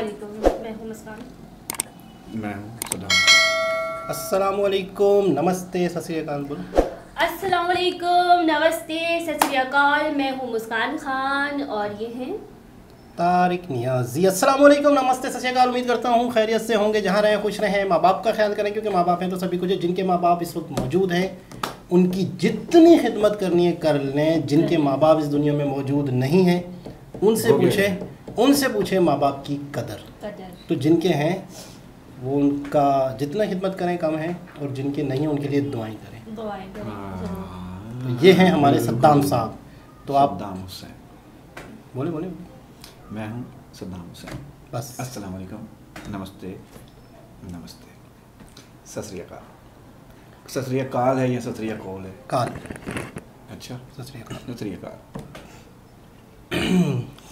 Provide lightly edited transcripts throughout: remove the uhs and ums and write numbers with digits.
वालेकुम, मैं हूँ मुस्कान। मैं हूँ सदाम। अस्सलामुअलैकुम, नमस्ते, सत श्री अकाल बोलो। अस्सलाम वालेकुम, नमस्ते, सत श्री अकाल। मैं हूँ मुस्कान खान और ये हैं तारिक नियाजी। अस्सलामुअलैकुम, नमस्ते, सत श्री अकाल। उम्मीद करता हूँ खैरियत से होंगे, जहाँ रहें खुश रहें, माँ बाप का ख्याल करें, क्योंकि माँ बाप हैं तो सभी कुछ है। जिनके माँ बाप इस वक्त मौजूद हैं उनकी जितनी खिदमत करनी है कर लें। जिनके माँ बाप इस दुनिया में मौजूद नहीं हैं उनसे पूछे माँ बाप की कदर। तो जिनके हैं वो उनका जितना खिदमत करें कम है, और जिनके नहीं हैं उनके लिए दुआएं करें। तो ये हैं हमारे सद्दाम साहब। तो आप सद्दाम हुसैन बोले। मैं हूँ सद्दाम हुसैन। बस। अस्सलाम वालेकुम, नमस्ते, सत श्री अकाल। सत श्री अकाल है या सत श्री अकाल है? काल। अच्छा, सत श्री अकाल। सत श्री अकाल।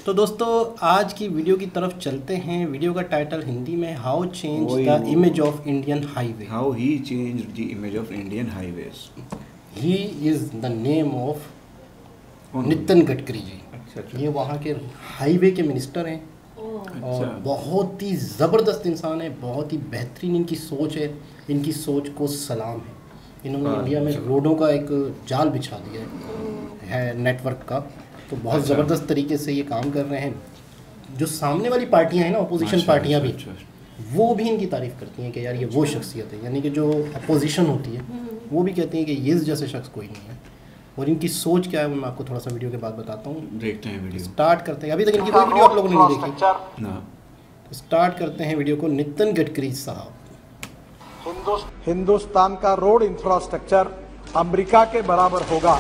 तो दोस्तों आज की वीडियो की तरफ चलते हैं। वीडियो का टाइटल हिंदी में how change the image of Indian highway. How he change the image of Indian highways. He is the name of Nitin Gadkari ji. अच्छा। ये वहाँ के हाईवे के मिनिस्टर हैं और बहुत ही ज़बरदस्त इंसान है, बहुत ही बेहतरीन इनकी सोच है। इनकी सोच को सलाम है। इन्होंने इंडिया में रोडों का एक जाल बिछा दिया है नेटवर्क का। तो बहुत ज़बरदस्त तरीके से ये काम कर रहे हैं। जो सामने वाली पार्टियां हैं ना, अपोजिशन पार्टियां भी, वो भी इनकी तारीफ़ करती हैं कि यार ये वो शख्सियत है। यानी कि जो अपोजिशन होती है वो भी कहती हैं कि ये जैसे शख्स कोई नहीं है। और इनकी सोच क्या है वो मैं आपको थोड़ा सा वीडियो के बाद बताता हूँ। देखते हैं वीडियो, स्टार्ट करते हैं। अभी तक इनकी कोई वीडियो आप लोगों ने नहीं देखी ना। तो स्टार्ट करते हैं वीडियो को। नितिन गडकरी साहब। हिंदुस्तान का रोड इंफ्रास्ट्रक्चर अमेरिका के बराबर होगा।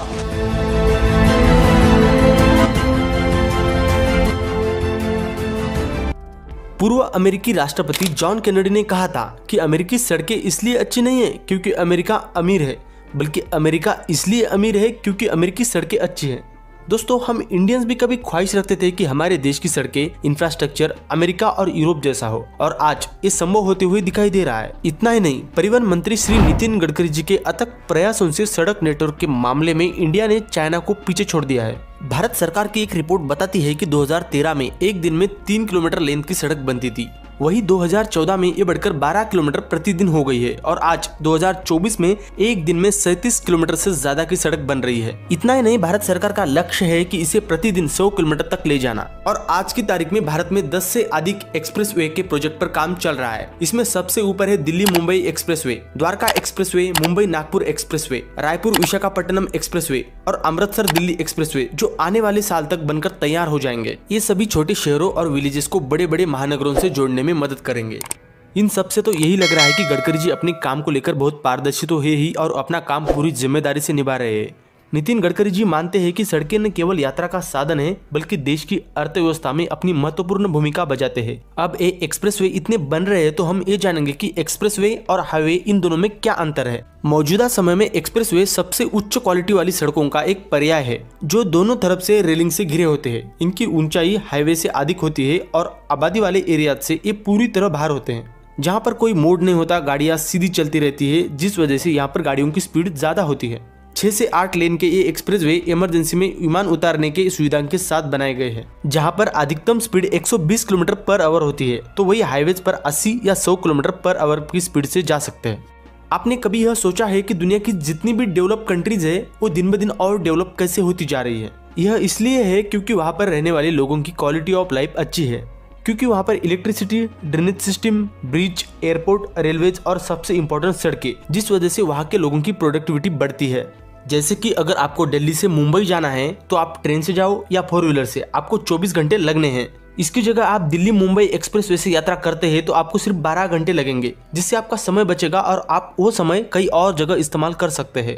पूर्व अमेरिकी राष्ट्रपति जॉन केनेडी ने कहा था कि अमेरिकी सड़कें इसलिए अच्छी नहीं है क्योंकि अमेरिका अमीर है, बल्कि अमेरिका इसलिए अमीर है क्योंकि अमेरिकी सड़कें अच्छी हैं। दोस्तों, हम इंडियंस भी कभी ख्वाहिश रखते थे कि हमारे देश की सड़कें इंफ्रास्ट्रक्चर अमेरिका और यूरोप जैसा हो, और आज ये संभव होते हुए दिखाई दे रहा है। इतना ही नहीं, परिवहन मंत्री श्री नितिन गडकरी जी के अथक प्रयासों से सड़क नेटवर्क के मामले में इंडिया ने चाइना को पीछे छोड़ दिया है। भारत सरकार की एक रिपोर्ट बताती है कि 2013 में एक दिन में 3 किलोमीटर लेंथ की सड़क बनती थी। वही 2014 में ये बढ़कर 12 किलोमीटर प्रतिदिन हो गई है, और आज 2024 में एक दिन में 37 किलोमीटर से ज्यादा की सड़क बन रही है। इतना ही नहीं, भारत सरकार का लक्ष्य है कि इसे प्रतिदिन 100 किलोमीटर तक ले जाना। और आज की तारीख में भारत में 10 से अधिक एक्सप्रेसवे के प्रोजेक्ट पर काम चल रहा है। इसमें सबसे ऊपर है Delhi Mumbai expressway, Dwarka expressway, Mumbai Nagpur expressway, Raipur Visakhapatnam expressway और अमृतसर दिल्ली एक्सप्रेसवे, जो आने वाले साल तक बनकर तैयार हो जाएंगे। ये सभी छोटे शहरों और विलेजेस को बड़े बड़े महानगरों से जोड़ने में मदद करेंगे। इन सब से तो यही लग रहा है कि गडकरी जी अपने काम को लेकर बहुत पारदर्शी तो है ही, और अपना काम पूरी जिम्मेदारी से निभा रहे हैं। नितिन गडकरी जी मानते हैं कि सड़कें न केवल यात्रा का साधन है, बल्कि देश की अर्थव्यवस्था में अपनी महत्वपूर्ण भूमिका बजाते हैं। अब ये एक्सप्रेसवे इतने बन रहे हैं तो हम ये जानेंगे कि एक्सप्रेसवे और हाईवे इन दोनों में क्या अंतर है। मौजूदा समय में एक्सप्रेसवे सबसे उच्च क्वालिटी वाली सड़कों का एक पर्याय है, जो दोनों तरफ से रेलिंग से घिरे होते हैं। इनकी ऊंचाई हाईवे से अधिक होती है और आबादी वाले एरिया से ये पूरी तरह बाहर होते हैं। जहाँ पर कोई मोड़ नहीं होता, गाड़ियाँ सीधी चलती रहती है, जिस वजह से यहाँ पर गाड़ियों की स्पीड ज्यादा होती है। 6 से 8 लेन के ये एक्सप्रेसवे इमरजेंसी में विमान उतारने के सुविधा के साथ बनाए गए हैं, जहां पर अधिकतम स्पीड 120 किलोमीटर पर आवर होती है, तो वही हाईवेज पर 80 या 100 किलोमीटर पर आवर की स्पीड से जा सकते हैं। आपने कभी यह सोचा है कि दुनिया की जितनी भी डेवलप कंट्रीज है वो दिन ब दिन और डेवलप कैसे होती जा रही है? यह इसलिए है क्योंकि वहाँ पर रहने वाले लोगों की क्वालिटी ऑफ लाइफ अच्छी है, क्योंकि वहाँ पर electricity, drainage system, bridge, airport, railways और सबसे इम्पोर्टेंट सड़कें, जिस वजह से वहाँ के लोगों की प्रोडक्टिविटी बढ़ती है। जैसे कि अगर आपको दिल्ली से मुंबई जाना है तो आप ट्रेन से जाओ या 4 व्हीलर से, आपको 24 घंटे लगने हैं। इसकी जगह आप दिल्ली मुंबई एक्सप्रेसवे से यात्रा करते हैं तो आपको सिर्फ 12 घंटे लगेंगे, जिससे आपका समय बचेगा और आप वो समय कई और जगह इस्तेमाल कर सकते हैं।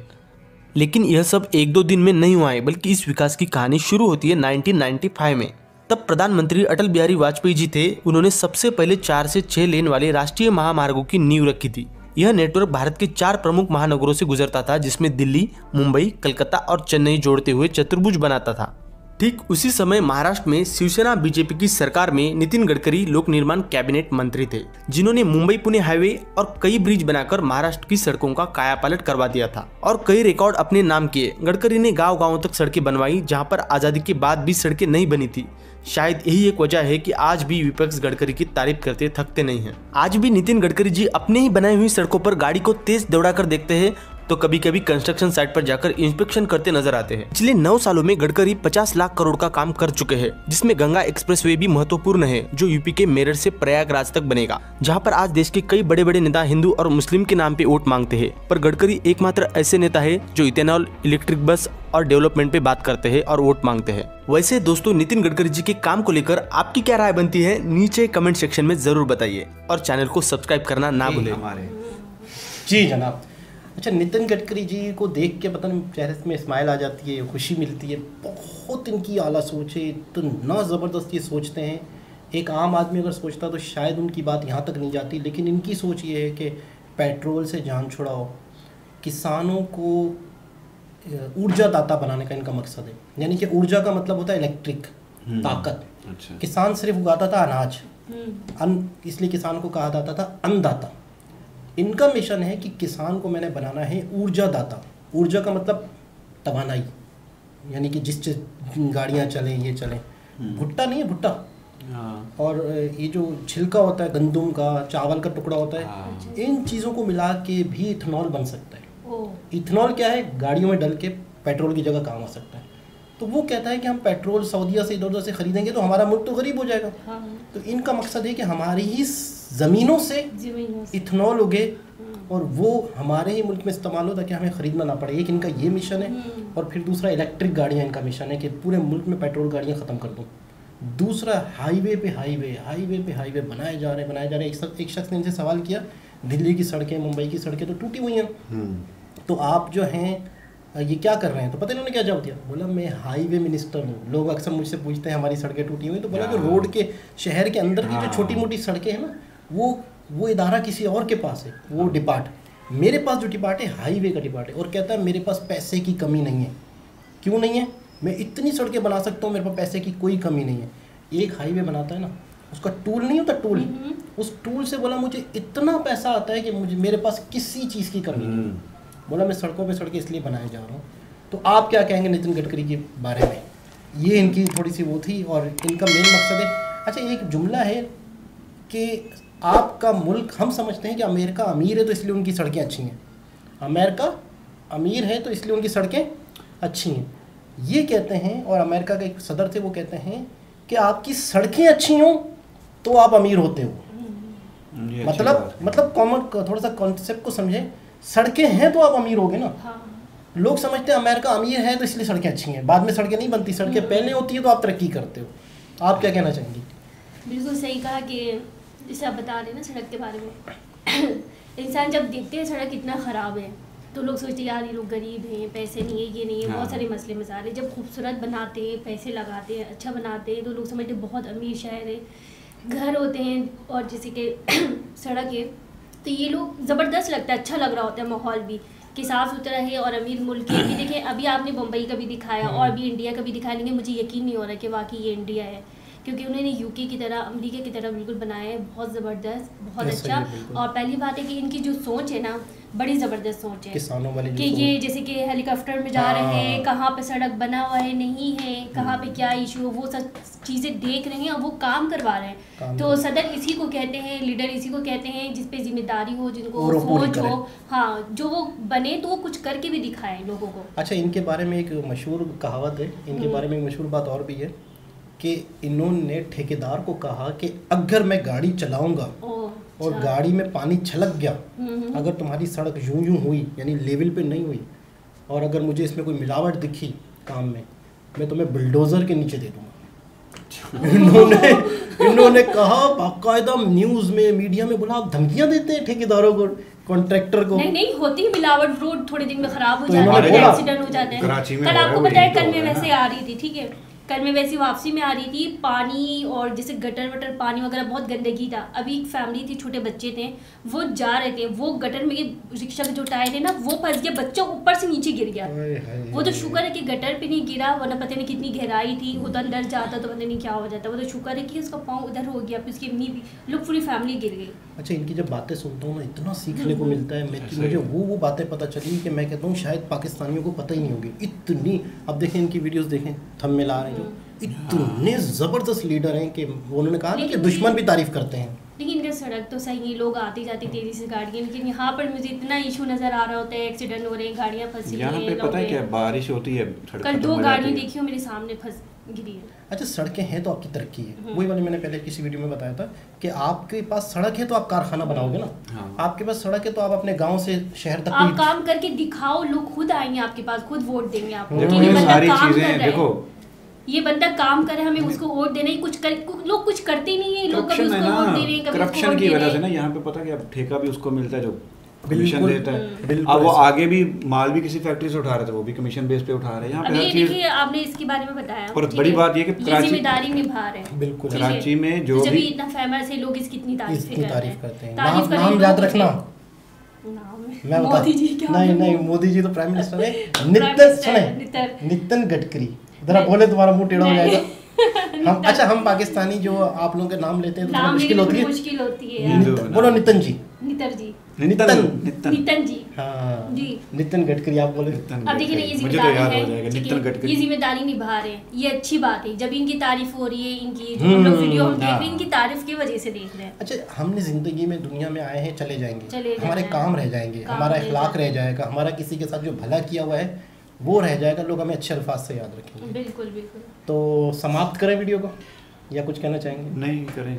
लेकिन यह सब 1-2 दिन में नहीं हुआ है, बल्कि इस विकास की कहानी शुरू होती है 1995 में। तब प्रधानमंत्री अटल बिहारी वाजपेयी जी थे। उन्होंने सबसे पहले 4 से 6 लेन वाले राष्ट्रीय महामार्गों की नींव रखी थी। यह नेटवर्क भारत के 4 प्रमुख महानगरों से गुजरता था, जिसमें दिल्ली, मुंबई, कलकत्ता और चेन्नई जोड़ते हुए चतुर्भुज बनाता था। ठीक उसी समय महाराष्ट्र में शिवसेना बीजेपी की सरकार में नितिन गडकरी लोक निर्माण कैबिनेट मंत्री थे, जिन्होंने मुंबई पुणे हाईवे और कई ब्रिज बनाकर महाराष्ट्र की सड़कों का कायापालट करवा दिया था और कई रिकॉर्ड अपने नाम किए। गडकरी ने गांव-गांव तक सड़कें बनवाई, जहां पर आजादी के बाद भी सड़कें नहीं बनी थी। शायद यही एक वजह है कि आज भी विपक्ष गडकरी की तारीफ करते थकते नहीं हैं। आज भी नितिन गडकरी जी अपने ही बनाई हुई सड़कों पर गाड़ी को तेज दौड़ाकर देखते हैं तो कभी कभी कंस्ट्रक्शन साइट पर जाकर इंस्पेक्शन करते नजर आते हैं। पिछले 9 सालों में गडकरी 50 लाख करोड़ का काम कर चुके हैं, जिसमें गंगा एक्सप्रेसवे भी महत्वपूर्ण है जो यूपी के मेरठ से प्रयागराज तक बनेगा, जहां पर आज देश के कई बड़े बड़े नेता हिंदू और मुस्लिम के नाम पे वोट मांगते हैं। पर गडकरी एकमात्र ऐसे नेता है जो इथेनॉल, इलेक्ट्रिक बस और डेवलपमेंट पे बात करते हैं और वोट मांगते हैं। वैसे दोस्तों, नितिन गडकरी जी के काम को लेकर आपकी क्या राय बनती है, नीचे कमेंट सेक्शन में जरूर बताइए और चैनल को सब्सक्राइब करना ना भूलें। जी जनाब। अच्छा, नितिन गडकरी जी को देख के पता नहीं चेहरे में स्माइल आ जाती है, खुशी मिलती है। बहुत इनकी आला सोच है, इतना ज़बरदस्त ये सोचते हैं। एक आम आदमी अगर सोचता तो शायद उनकी बात यहाँ तक नहीं जाती, लेकिन इनकी सोच ये है कि पेट्रोल से जान छुड़ाओ, किसानों को ऊर्जा दाता बनाने का इनका मकसद है। यानी कि ऊर्जा का मतलब होता है इलेक्ट्रिक ताकत। अच्छा। किसान सिर्फ उगाता था अनाज, इसलिए किसान को कहा जाता था अन्नदाता। इनका मिशन है कि किसान को मैंने बनाना है ऊर्जा दाता। ऊर्जा का मतलब तवानाई, यानी कि जिस गाड़ियाँ चलें, ये चलें। भुट्टा नहीं है, भुट्टा। और ये जो छिलका होता है गंदम का, चावल का टुकड़ा होता है, इन चीज़ों को मिला के भी इथेनॉल बन सकता है। इथेनॉल क्या है? गाड़ियों में डल के पेट्रोल की जगह काम आ सकता है। तो वो कहता है कि हम पेट्रोल सऊदीया से इधर उधर से खरीदेंगे तो हमारा मुल्क तो गरीब हो जाएगा। तो इनका मकसद है कि हमारी ही ज़मीनों से इथेनॉल उगे और वो हमारे ही मुल्क में इस्तेमाल हो ताकि हमें ख़रीदना ना पड़े। एक इनका ये मिशन है। और फिर दूसरा इलेक्ट्रिक गाड़ियाँ इनका मिशन है कि पूरे मुल्क में पेट्रोल गाड़ियाँ ख़त्म कर दूँ। दूसरा हाईवे पे हाईवे बनाए जा रहे। एक शख्स ने इनसे सवाल किया, दिल्ली की सड़कें, मुंबई की सड़कें तो टूटी हुई हैं, तो आप जो हैं ये क्या कर रहे हैं? तो पता इन्होंने क्या जवाब दिया? बोला मैं हाईवे मिनिस्टर हूँ। लोग अक्सर मुझसे पूछते हैं हमारी सड़कें टूटी हुई, तो बोला जो रोड के शहर के अंदर की जो छोटी मोटी सड़कें हैं ना, वो इदारा किसी और के पास है, वो डिपार्ट। मेरे पास जो डिपार्ट है हाईवे का डिपार्ट है। और कहता है मेरे पास पैसे की कमी नहीं है। क्यों नहीं है? मैं इतनी सड़कें बना सकता हूँ, मेरे पास पैसे की कोई कमी नहीं है। एक हाईवे बनाता है ना, उसका टूल नहीं होता, टूल, उस टूल से बोला मुझे इतना पैसा आता है कि मेरे पास किसी चीज़ की कमी नहीं। बोला मैं सड़कों पे सड़कें इसलिए बनाए जा रहा हूँ। तो आप क्या कहेंगे नितिन गडकरी के बारे में? ये इनकी थोड़ी सी वो थी और इनका मेन मकसद है। अच्छा, एक जुमला है कि आपका मुल्क, हम समझते हैं कि अमेरिका अमीर है तो इसलिए उनकी सड़कें अच्छी हैं। अमेरिका अमीर है तो इसलिए उनकी सड़कें अच्छी हैं, ये कहते हैं। और अमेरिका के एक सदर थे, वो कहते हैं कि आपकी सड़कें अच्छी हों तो आप अमीर होते हो। मतलब कॉमन थोड़ा सा कॉन्सेप्ट को समझें। सड़कें हैं तो आप अमीर होगे ना। लोग समझते हैं अमेरिका अमीर है तो इसलिए सड़कें अच्छी हैं, बाद में सड़कें नहीं बनती। सड़कें पहले होती है तो आप तरक्की करते हो। आप क्या कहना चाहेंगी? बिल्कुल सही कहा कि जैसे आप बता रहे हैं ना सड़क के बारे में। इंसान जब देखते हैं सड़क इतना ख़राब है तो लोग सोचते हैं यार ये लोग गरीब हैं, पैसे नहीं है, ये नहीं है, बहुत सारे मसले मसाले। जब खूबसूरत बनाते हैं, पैसे लगाते हैं, अच्छा बनाते हैं तो लोग समझते हैं बहुत अमीर शहर है, घर होते हैं और जैसे कि सड़क है तो ये लोग ज़बरदस्त लगता है, अच्छा लग रहा होता है माहौल भी कि साफ़ सुथरा है और अमीर मुल्क है। कि देखिए अभी आपने मुंबई का भी दिखाया और भी इंडिया का भी दिखाया, लेकिन मुझे यकीन नहीं हो रहा कि वाकई ये इंडिया है, क्योंकि उन्होंने यूके की तरह, अमेरिका की तरह बिल्कुल बनाया है। बहुत ज़बरदस्त, बहुत अच्छा। और पहली बात है कि इनकी जो सोच है ना, बड़ी ज़बरदस्त सोच है किसानों वाली कि ये जैसे कि हेलीकॉप्टर में जा रहे हैं, कहाँ पे सड़क बना हुआ है नहीं है, कहाँ पे क्या इशू, वो सब चीज़ें देख रहे हैं और वो काम करवा रहे हैं। तो सदर इसी को कहते हैं, लीडर इसी को कहते हैं जिस पे जिम्मेदारी हो, जिनको सोच हो, हाँ, जो वो बने तो वो कुछ करके भी दिखाए लोगों को। अच्छा, इनके बारे में एक मशहूर कहावत है, इनके बारे में एक मशहूर बात और भी है कि इन्होंने ठेकेदार को कहा कि अगर मैं गाड़ी चलाऊंगा और गाड़ी में पानी छलक गया, अगर तुम्हारी सड़क यूं हुई यानी लेवल पे नहीं हुई और अगर मुझे इसमें कोई मिलावट दिखी काम में, मैं तुम्हें बुलडोज़र के नीचे दे दूंगा। इन्होंने कहा बाकायदा न्यूज़ में, मीडिया में, बोला आप धमकियां देते हैं ठेकेदारों को, कॉन्ट्रैक्टर को। नहीं होती मिलावट, रोड थोड़े दिन में खराब हो जाता है, एक्सीडेंट हो जाते हैं। कल आपको पता है, कल मैं वैसे आ रही थी, ठीक है, कल मैं वैसी वापसी में आ रही थी, पानी और जैसे गटर वटर पानी वगैरह बहुत गंदगी था। अभी एक फैमिली थी, छोटे बच्चे थे, वो जा रहे थे, वो गटर में रिक्शा के जो टायर है ना वो फंस गया, बच्चा ऊपर से नीचे गिर गया। वो तो शुक्र है कि गटर पे नहीं गिरा, वरना पता नहीं कितनी गहराई थी, वो तो अंदर जाता तो पता नहीं क्या हो जाता। वो तो शुक्र है कि उसका पाँव उधर हो गया, फिर उसकी लोग पूरी फैमिली गिर गई। अच्छा, इनकी जब बातें सुनता हूँ ना, इतना सीखने को मिलता है। मुझे वो बातें पता चली कि मैं कहता हूँ शायद पाकिस्तानियों को पता ही नहीं होगी इतनी। अब देखें इनकी वीडियोस देखें, थंबनेल आ रहे हैं जो इतने ज़बरदस्त लीडर हैं कि उन्होंने कहा ना कि दुश्मन भी तारीफ करते हैं। लेकिन इनका सड़क तो सही है, लोग आती जाती तेजी से गाड़ियाँ, लेकिन यहाँ पर मुझे इतना इशू नज़र आ रहा होता है, एक्सीडेंट हो रहे हैं, गाड़ियाँ फंसी यहाँ पे पता है क्या, बारिश होती है सड़क कल 2 गाड़ियाँ देखी हो मेरे सामने फंस गिरी है। अच्छा, सड़कें हैं तो आपकी तरक्की है, वही वाली मैंने पहले किसी वीडियो में बताया था कि आपके पास सड़क है तो आप कारखाना बनाओगे ना। हाँ। आपके पास सड़क है तो आप अपने गांव से शहर तक आप काम करके दिखाओ, लोग खुद आएंगे आपके पास, खुद वोट देंगे आपको। देखो ये ये बंदा सारी काम कर चीजें रहा है, देखो, ये बंदा काम कर रहा है, हमें उसको वोट देना ही, लोग कुछ करते ही नहीं है, लोग कभी करप्शन है उसको वोट ना, दे रहे हैं, कभी करप्शन उसको की वोट दे वजह रहे से ना हैं। यहाँ पे पता क्या ठेका भी उसको मिलता है जो कमीशन बिल्कुल, देता है। बिल्कुल अब वो ऐसा। आगे भी माल भी किसी फैक्ट्री से उठा रहे थे, वो भी कमीशन बेस पे उठा रहे हैं। यहाँ पे अभी हर ये चीज, देखिए आपने इसके बारे में बताया, और ठीक बड़ी है? बात ये कि ये कराची- जिम्मेदारी निभा रहे हैं। बिल्कुल ठीक है? कराची में जो जब भी ये इतना फेमस है, लोग इसकी इतनी तारीफ करते हैं। तारीफ करें नाम लोग याद इसे। रखना, नाम मैं बता मोदी जी क्या नहीं नहीं, मोदी जी तो प्राइम मिनिस्टर है। नितिन सुने, नितिन गडकरी, जरा बोले तुम्हारा मुंह टेढ़ा हो जाएगा। हम अच्छा, हम पाकिस्तानी जो आप लोगों के नाम लेते हैं तो थोड़ा नाम मुश्किल लेने होती में है। मुश्किल होती है यार। बोलो नितिन जी। नितर जी, नितिन जी, हाँ जी। नितिन गडकरी आप बोले। अब देखिए ना, ये मुझे तो जिम्मेदारी याद हो है, जाएगा, ठीक नितिन है? गडकरी। ये जिम्मेदारी निभा रहे हैं, ये अच्छी बात है। जब इनकी तारीफ हो रही है, इनकी जो हम लोग वीडियो हम देख रहे हैं, इनकी तारीफ की वजह से देख रहे हैं। अच्छा, हमने ज़िंदगी में दुनिया में आए हैं, चले जाएंगे, हमारे जाएंगे। काम रह जाएंगे, काम हमारा रह अखलाक जाएगा। रह जाएगा, हमारा किसी के साथ जो भला किया हुआ है वो रह जाएगा, लोग हमें अच्छे अल्फाज से याद रखेंगे। बिल्कुल बिल्कुल। तो समाप्त करें वीडियो को या कुछ कहना चाहेंगे? नहीं करें।